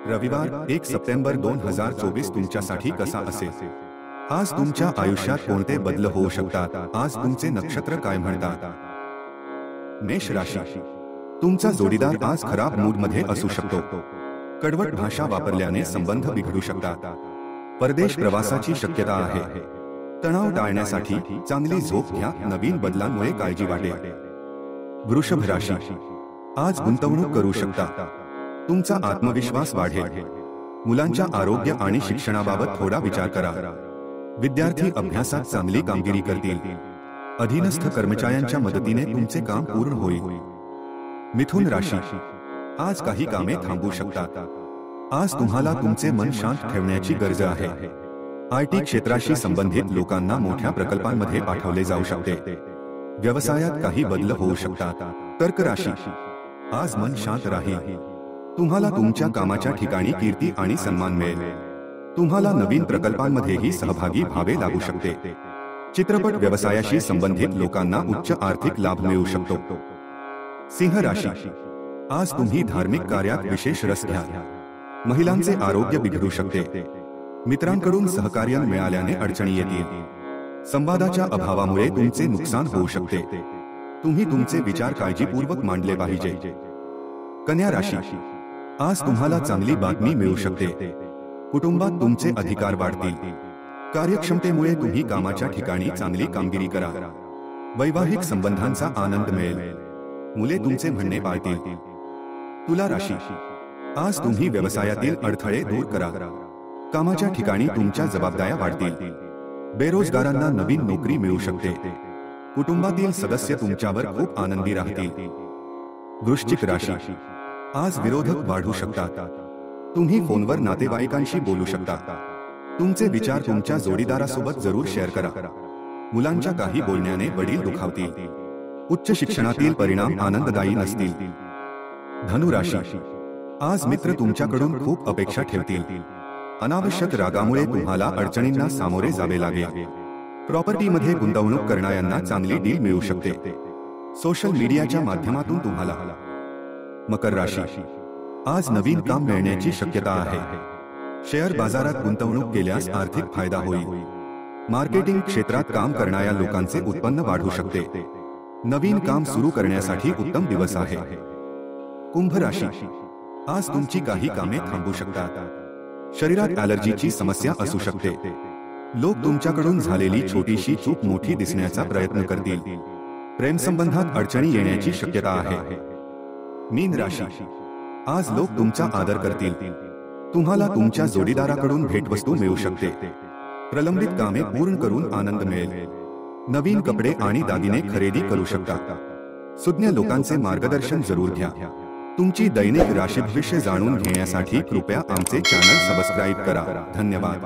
रविवार 1 सप्टेंबर 2024 तुमच्यासाठी कसा असेल? आज तुमच्या आयुष्यात कोणते बदल होऊ शकतात? आज तुमचे नक्षत्र काय म्हणतात? मेष राशी, तुमचा जोडीदार आज खराब मूड मध्ये असू शकतो. कडवट भाषा वापरल्याने संबंध बिघडू शकतात. परदेश प्रवासाची शक्यता आहे. तणाव टाळण्यासाठी चांगली झोप घ्या. नवीन बदलांमुळे काळजी वाटेल. वृषभ राशी, आज गुंतवणूक करू शकता. तुमचा आत्मविश्वास वाढेल. मुलांच्या आरोग्य आणि शिक्षणाबाबत थोडा विचार करा. विद्यार्थी अभ्यासात चांगली कामगिरी करतील. अधीनस्थ कर्मचाऱ्यांच्या मदतीने तुमचे काम पूर्ण होईल. मिथुन राशी, आज काही कामे थांबू शकतात. आज तुम्हाला तुमचे मन शांत ठेवण्याची गरज आहे. आयटी क्षेत्राशी संबंधित लोकांना मोठ्या प्रकल्पांमध्ये पाठवले जाऊ शकते. व्यवसायात काही बदल होऊ शकतात. कर्क राशी, आज मन शांत राहील. तुम्हाला तुमच्या कामाच्या ठिकाणी कीर्ती आणि सन्मान मिळेल. तुम्हाला नवीन प्रकल्पांमध्येही सहभागी व्हावे लागू शकते. चित्रपट व्यवसायाशी संबंधित लोकांना उच्च आर्थिक लाभ मिळू शकतो. सिंह राशी, आज तुम्ही धार्मिक कार्यात विशेष रस घ्या. महिलांचे आरोग्य बिघडू शकते. मित्रांकडून सहकार्य मिळाल्याने अडचणी येतील. संवादाच्या अभावामुळे तुमचे नुकसान होऊ शकते. तुम्ही तुमचे विचार काळजीपूर्वक मांडले पाहिजे. कन्या राशी, आज तुम्हाला चांगली बातमी मिळू शकते. कुटुंबात तुमचे अधिकार वाढतील. कार्यक्षमतेमुळे तुम्ही कामाच्या ठिकाणी चांगली कामगिरी करा. वैवाहिक संबंधांचा आनंद मिळेल. मुले तुमचे म्हणणे पाळतील. तुला राशी, आज तुम्ही व्यवसायातील अडथळे दूर करा. कामाच्या ठिकाणी तुमच्या जबाबदाऱ्या वाढतील. बेरोजगारांना नवीन नोकरी मिळू शकते. कुटुंबातील सदस्य तुमच्यावर खूप आनंदी राहतील. वृश्चिक राशी, आज विरोधक वाढू शकतात. तुम्ही फोनवर नातेवाईकांशी बोलू शकता. तुमचे विचार तुमच्या जोडीदारासोबत जरूर शेअर करा. मुलांच्या काही बोलण्याने वडील दुखावतील. उच्च शिक्षणातील परिणाम आनंददायी नसतील. धनु राशी, आज मित्र तुमच्याकडून खूप अपेक्षा ठेवतील. अनावश्यक रागामुळे तुम्हाला अडचणींना सामोरे जावे लागेल. प्रॉपर्टीमध्ये गुंतवणूक करणाऱ्यांना चांगली डील मिळू शकते. सोशल मीडियाच्या माध्यमातून तुम्हाला. मकर राशी, आज नवीन काम मिळण्याची शक्यता आहे. शेअर बाजारात गुंतवणूक केल्यास आर्थिक फायदा होईल. मार्केटिंग क्षेत्रात काम करणाऱ्या लोकांचे उत्पन्न वाढू शकते. नवीन काम सुरू करण्यासाठी उत्तम दिवस आहे. कुंभ राशी, आज तुमची काही कामे थांबू शकतात. शरीरात ॲलर्जीची समस्या असू शकते. लोक तुमच्याकडून झालेली छोटीशी चूक मोठी दिसण्याचा प्रयत्न करतील. प्रेमसंबंधात अडचणी येण्याची शक्यता आहे. मीन राशी, आज लोक तुमचा आदर करतील. तुम्हाला तुमच्या जोडीदाराकडून भेटवस्तू मिळू शकते. प्रलंबित कामे पूर्ण करून आनंद मिळेल. नवीन कपडे आणि दागिने खरेदी करू शकता. सुज्ञ लोकांचे मार्गदर्शन जरूर घ्या. तुमची दैनिक राशी भविष्य जाणून घेण्यासाठी कृपया आमचे चॅनल सबस्क्राईब करा. धन्यवाद.